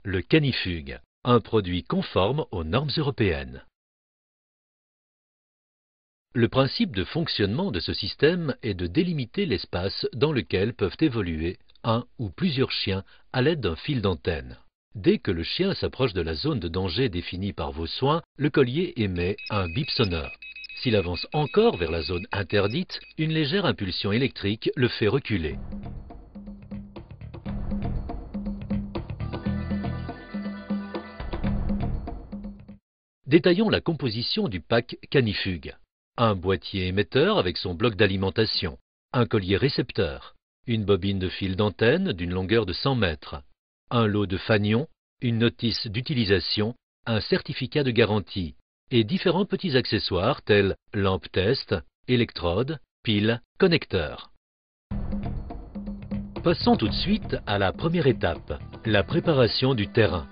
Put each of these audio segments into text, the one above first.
le canifuge, un produit conforme aux normes européennes. Le principe de fonctionnement de ce système est de délimiter l'espace dans lequel peuvent évoluer un ou plusieurs chiens à l'aide d'un fil d'antenne. Dès que le chien s'approche de la zone de danger définie par vos soins, le collier émet un bip sonore. S'il avance encore vers la zone interdite, une légère impulsion électrique le fait reculer. Détaillons la composition du pack canifuge. Un boîtier émetteur avec son bloc d'alimentation, un collier récepteur, une bobine de fil d'antenne d'une longueur de 100 mètres, un lot de fanions, une notice d'utilisation, un certificat de garantie et différents petits accessoires tels lampe test, électrodes, piles, connecteurs. Passons tout de suite à la première étape, la préparation du terrain.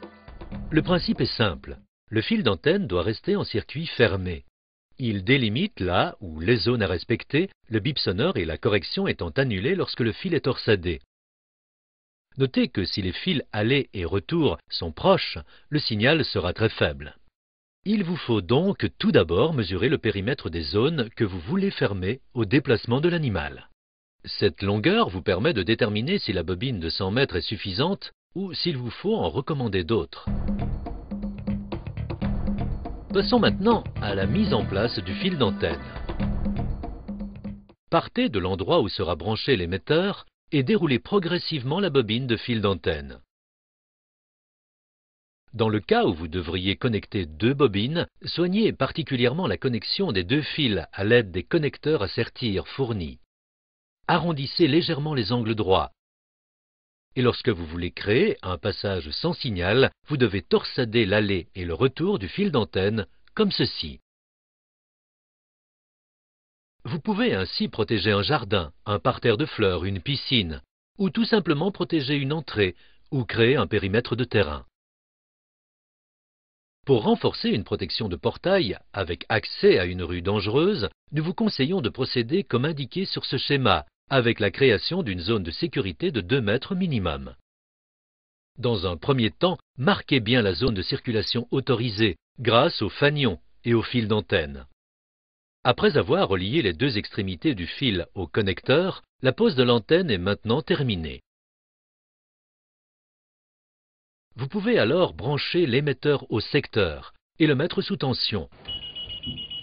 Le principe est simple, le fil d'antenne doit rester en circuit fermé. Il délimite là où les zones à respecter, le bip sonore et la correction étant annulés lorsque le fil est torsadé. Notez que si les fils aller et retour sont proches, le signal sera très faible. Il vous faut donc tout d'abord mesurer le périmètre des zones que vous voulez fermer au déplacement de l'animal. Cette longueur vous permet de déterminer si la bobine de 100 mètres est suffisante ou s'il vous faut en recommander d'autres. Passons maintenant à la mise en place du fil d'antenne. Partez de l'endroit où sera branché l'émetteur et déroulez progressivement la bobine de fil d'antenne. Dans le cas où vous devriez connecter deux bobines, soignez particulièrement la connexion des deux fils à l'aide des connecteurs à sertir fournis. Arrondissez légèrement les angles droits. Et lorsque vous voulez créer un passage sans signal, vous devez torsader l'aller et le retour du fil d'antenne, comme ceci. Vous pouvez ainsi protéger un jardin, un parterre de fleurs, une piscine, ou tout simplement protéger une entrée, ou créer un périmètre de terrain. Pour renforcer une protection de portail avec accès à une rue dangereuse, nous vous conseillons de procéder comme indiqué sur ce schéma, avec la création d'une zone de sécurité de 2 mètres minimum. Dans un premier temps, marquez bien la zone de circulation autorisée grâce aux fanions et au fil d'antenne. Après avoir relié les deux extrémités du fil au connecteur, la pose de l'antenne est maintenant terminée. Vous pouvez alors brancher l'émetteur au secteur et le mettre sous tension.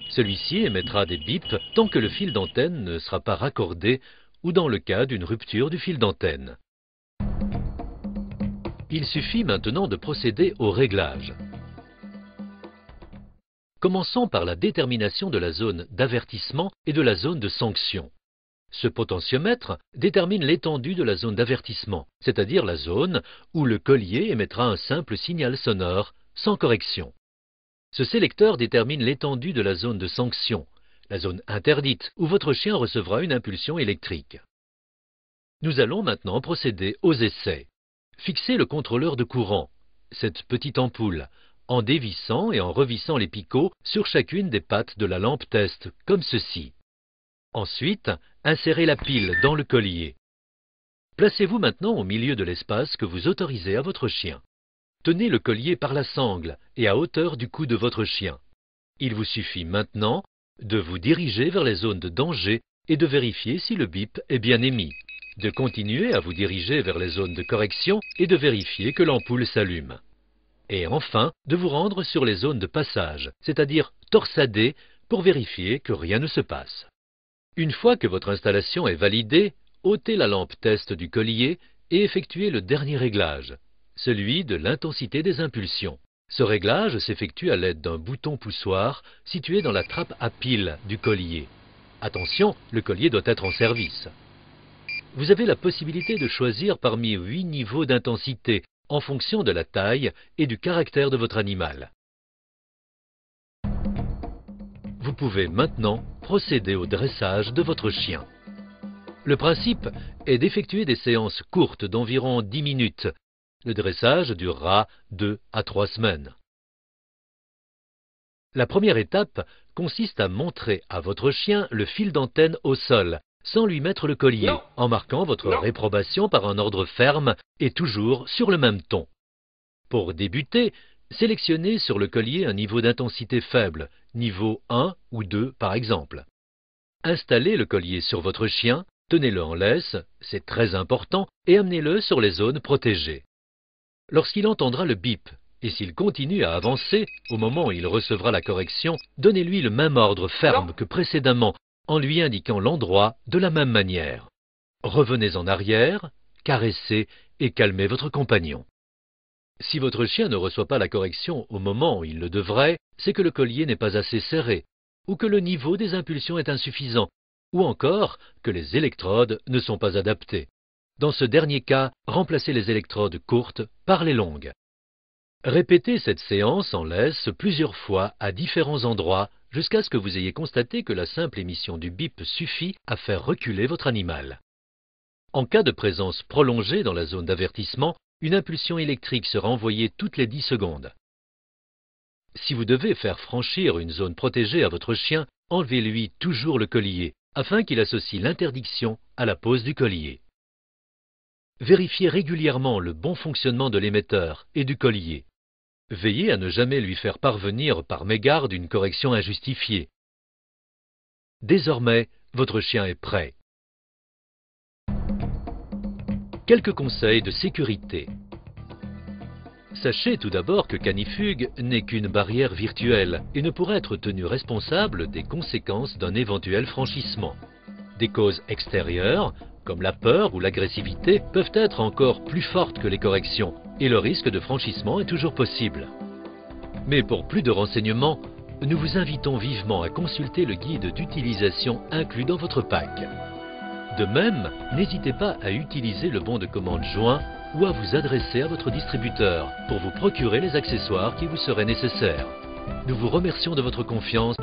Celui-ci émettra des bips tant que le fil d'antenne ne sera pas raccordé ou dans le cas d'une rupture du fil d'antenne. Il suffit maintenant de procéder au réglage. Commençons par la détermination de la zone d'avertissement et de la zone de sanction. Ce potentiomètre détermine l'étendue de la zone d'avertissement, c'est-à-dire la zone où le collier émettra un simple signal sonore, sans correction. Ce sélecteur détermine l'étendue de la zone de sanction, la zone interdite, où votre chien recevra une impulsion électrique. Nous allons maintenant procéder aux essais. Fixez le contrôleur de courant, cette petite ampoule, en dévissant et en revissant les picots sur chacune des pattes de la lampe test, comme ceci. Ensuite, insérez la pile dans le collier. Placez-vous maintenant au milieu de l'espace que vous autorisez à votre chien. Tenez le collier par la sangle et à hauteur du cou de votre chien. Il vous suffit maintenant de vous diriger vers les zones de danger et de vérifier si le bip est bien émis, de continuer à vous diriger vers les zones de correction et de vérifier que l'ampoule s'allume. Et enfin, de vous rendre sur les zones de passage, c'est-à-dire torsader pour vérifier que rien ne se passe. Une fois que votre installation est validée, ôtez la lampe test du collier et effectuez le dernier réglage, celui de l'intensité des impulsions. Ce réglage s'effectue à l'aide d'un bouton poussoir situé dans la trappe à pile du collier. Attention, le collier doit être en service. Vous avez la possibilité de choisir parmi 8 niveaux d'intensité en fonction de la taille et du caractère de votre animal. Vous pouvez maintenant procéder au dressage de votre chien. Le principe est d'effectuer des séances courtes d'environ 10 minutes. Le dressage durera 2 à 3 semaines. La première étape consiste à montrer à votre chien le fil d'antenne au sol, sans lui mettre le collier, en marquant votre réprobation par un ordre ferme et toujours sur le même ton. Pour débuter, sélectionnez sur le collier un niveau d'intensité faible, niveau 1 ou 2 par exemple. Installez le collier sur votre chien, tenez-le en laisse, c'est très important, et amenez-le sur les zones protégées. Lorsqu'il entendra le bip, et s'il continue à avancer, au moment où il recevra la correction, donnez-lui le même ordre ferme que précédemment, en lui indiquant l'endroit de la même manière. Revenez en arrière, caressez et calmez votre compagnon. Si votre chien ne reçoit pas la correction au moment où il le devrait, c'est que le collier n'est pas assez serré, ou que le niveau des impulsions est insuffisant, ou encore que les électrodes ne sont pas adaptées. Dans ce dernier cas, remplacez les électrodes courtes par les longues. Répétez cette séance en laisse plusieurs fois à différents endroits jusqu'à ce que vous ayez constaté que la simple émission du bip suffit à faire reculer votre animal. En cas de présence prolongée dans la zone d'avertissement, une impulsion électrique sera envoyée toutes les 10 secondes. Si vous devez faire franchir une zone protégée à votre chien, enlevez-lui toujours le collier, afin qu'il associe l'interdiction à la pose du collier. Vérifiez régulièrement le bon fonctionnement de l'émetteur et du collier. Veillez à ne jamais lui faire parvenir par mégarde une correction injustifiée. Désormais, votre chien est prêt. Quelques conseils de sécurité. Sachez tout d'abord que Canifugue n'est qu'une barrière virtuelle et ne pourra être tenu responsable des conséquences d'un éventuel franchissement. Des causes extérieures, comme la peur ou l'agressivité, peuvent être encore plus fortes que les corrections et le risque de franchissement est toujours possible. Mais pour plus de renseignements, nous vous invitons vivement à consulter le guide d'utilisation inclus dans votre pack. De même, n'hésitez pas à utiliser le bon de commande joint ou à vous adresser à votre distributeur pour vous procurer les accessoires qui vous seraient nécessaires. Nous vous remercions de votre confiance.